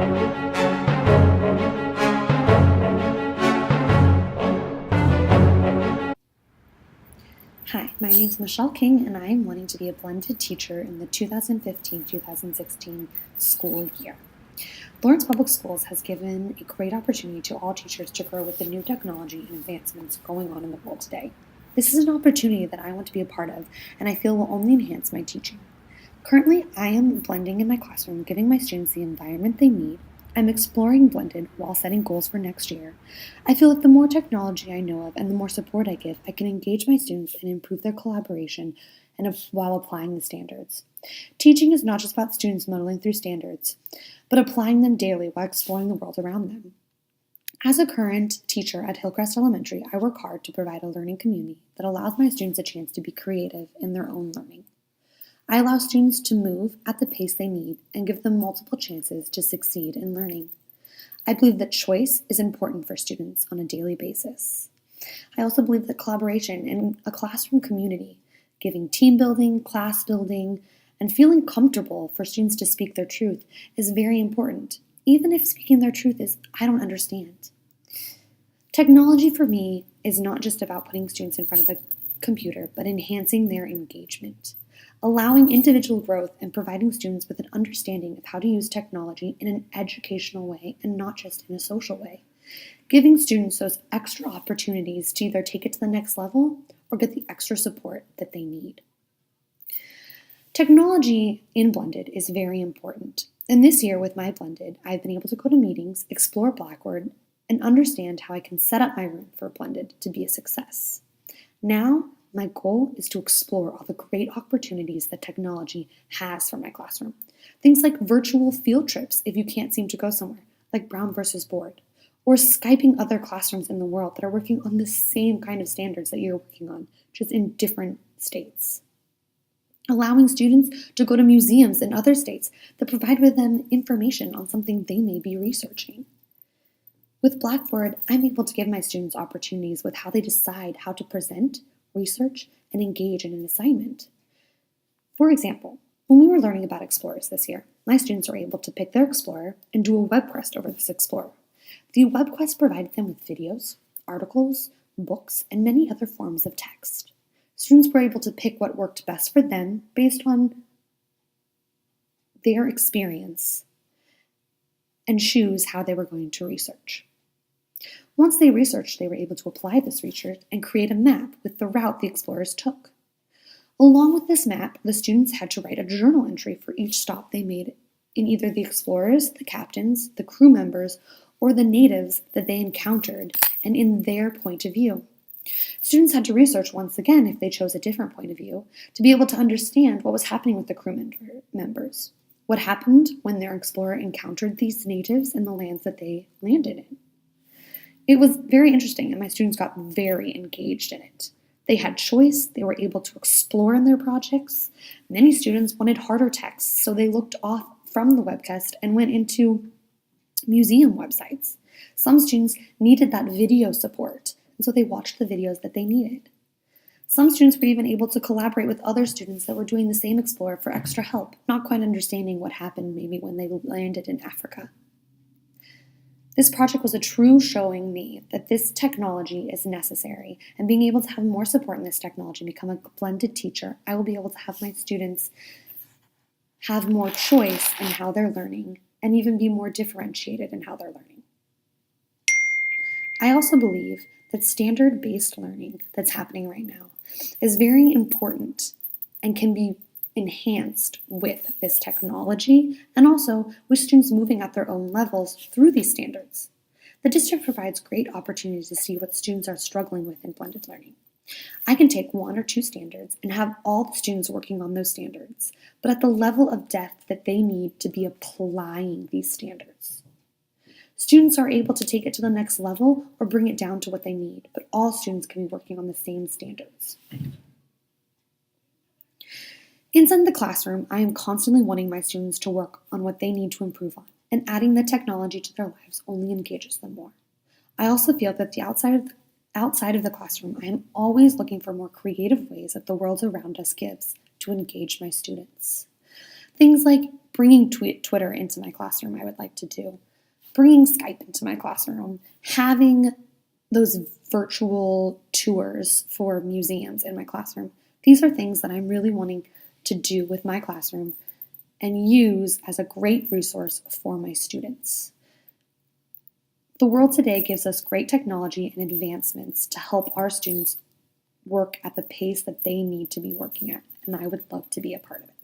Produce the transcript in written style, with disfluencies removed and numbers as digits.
Hi, my name is Michelle King, and I am wanting to be a blended teacher in the 2015-2016 school year. Lawrence Public Schools has given a great opportunity to all teachers to grow with the new technology and advancements going on in the world today. This is an opportunity that I want to be a part of, and I feel will only enhance my teaching. Currently, I am blending in my classroom, giving my students the environment they need. I'm exploring blended while setting goals for next year. I feel like the more technology I know of and the more support I give, I can engage my students and improve their collaboration while applying the standards. Teaching is not just about students muddling through standards, but applying them daily while exploring the world around them. As a current teacher at Hillcrest Elementary, I work hard to provide a learning community that allows my students a chance to be creative in their own learning. I allow students to move at the pace they need and give them multiple chances to succeed in learning. I believe that choice is important for students on a daily basis. I also believe that collaboration in a classroom community, giving team building, class building, and feeling comfortable for students to speak their truth is very important, even if speaking their truth is, I don't understand. Technology for me is not just about putting students in front of the computer, but enhancing their engagement. Allowing individual growth and providing students with an understanding of how to use technology in an educational way and not just in a social way. Giving students those extra opportunities to either take it to the next level or get the extra support that they need. Technology in Blended is very important. And this year with my Blended, I've been able to go to meetings, explore Blackboard, and understand how I can set up my room for Blended to be a success. Now, my goal is to explore all the great opportunities that technology has for my classroom. Things like virtual field trips if you can't seem to go somewhere, like Brown versus Board, or Skyping other classrooms in the world that are working on the same kind of standards that you're working on, just in different states. Allowing students to go to museums in other states that provide with them information on something they may be researching. With Blackboard, I'm able to give my students opportunities with how they decide how to present, research, and engage in an assignment. For example, when we were learning about explorers this year, my students were able to pick their explorer and do a web quest over this explorer. The web quest provided them with videos, articles, books, and many other forms of text. Students were able to pick what worked best for them based on their experience and choose how they were going to research. Once they researched, they were able to apply this research and create a map with the route the explorers took. Along with this map, the students had to write a journal entry for each stop they made in either the explorers, the captains, the crew members, or the natives that they encountered, and in their point of view. Students had to research once again if they chose a different point of view to be able to understand what was happening with the crew members, what happened when their explorer encountered these natives in the lands that they landed in. It was very interesting, and my students got very engaged in it. They had choice, they were able to explore in their projects. Many students wanted harder texts, so they looked off from the webcast and went into museum websites. Some students needed that video support, and so they watched the videos that they needed. Some students were even able to collaborate with other students that were doing the same explorer for extra help, not quite understanding what happened maybe when they landed in Africa. This project was a true showing me that this technology is necessary, and being able to have more support in this technology and become a blended teacher, I will be able to have my students have more choice in how they're learning and even be more differentiated in how they're learning. I also believe that standard-based learning that's happening right now is very important and can be enhanced with this technology and also with students moving at their own levels through these standards. The district provides great opportunities to see what students are struggling with in blended learning. I can take one or two standards and have all the students working on those standards, but at the level of depth that they need to be applying these standards. Students are able to take it to the next level or bring it down to what they need, but all students can be working on the same standards. Inside the classroom, I am constantly wanting my students to work on what they need to improve on, and adding the technology to their lives only engages them more. I also feel that outside of the classroom, I am always looking for more creative ways that the world around us gives to engage my students. Things like Bringing Twitter into my classroom, I would like to do. Bringing Skype into my classroom. Having those virtual tours for museums in my classroom. These are things that I'm really wanting to do with my classroom and use as a great resource for my students. The world today gives us great technology and advancements to help our students work at the pace that they need to be working at, and I would love to be a part of it.